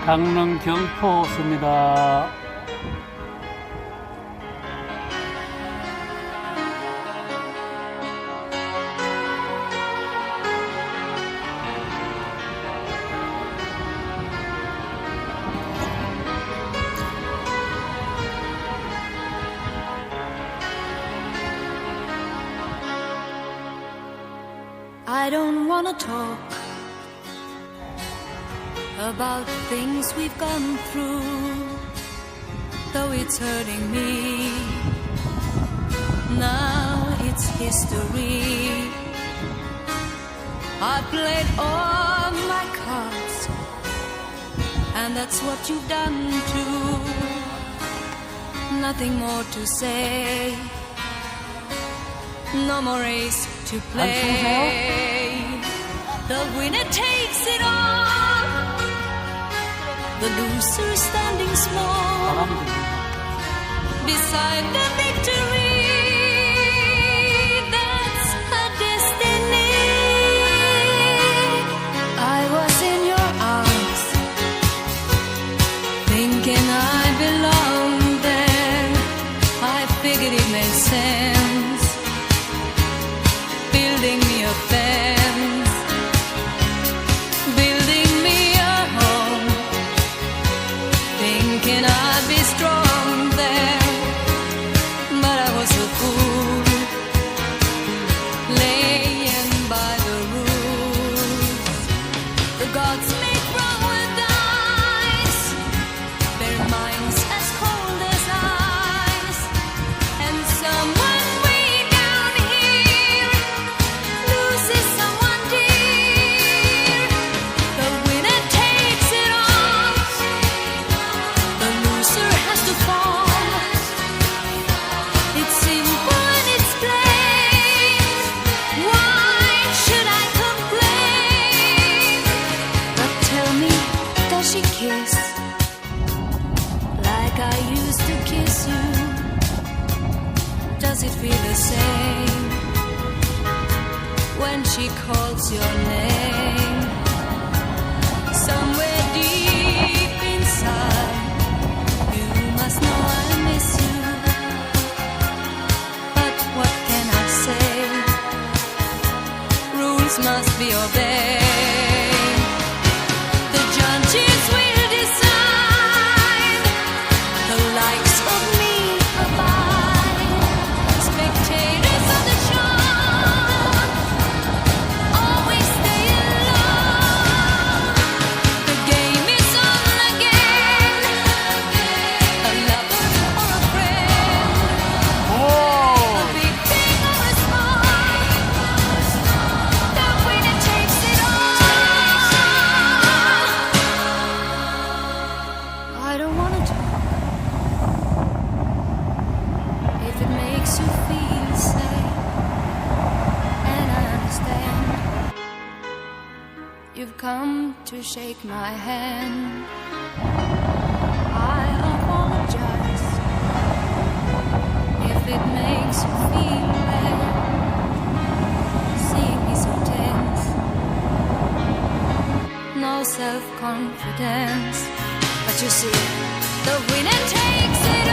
강릉 경포호수입니다. I don't wanna talk about things we've gone through, though it's hurting me. Now it's history. I played all my cards, and that's what you've done too. Nothing more to say, no more race to play. The winner takes it all, the loser standing small beside the victory. That's her destiny. I was in your arms, thinking I belonged there. I figured it made sense, building me a fence, building me a home, thinking I'd be strong there. But I was a fool, laying by the rules. The gods make wrong with ice, their minds as cold as ice, and someone way down here loses someone dear. The winner takes it all, the loser has to fall. It's simple and it's plain. Why should I complain? But tell me, does she kiss like I used to kiss you? Does it feel the same when she calls your name? Somewhere deep inside, you must know I miss you. But what can I say? Rules must be obeyed. The judges will decide, the likes of me abide. Spectators of the show always stay alone. The game is on again, a lover or a friend, a big thing or a small, the winner takes it all. I don't wanna talk if it makes you feel safe, and I understand you've come to shake my hand. I apologize if it makes you feel bad, seeing me so tense, no self-confidence. But you see, the winner takes it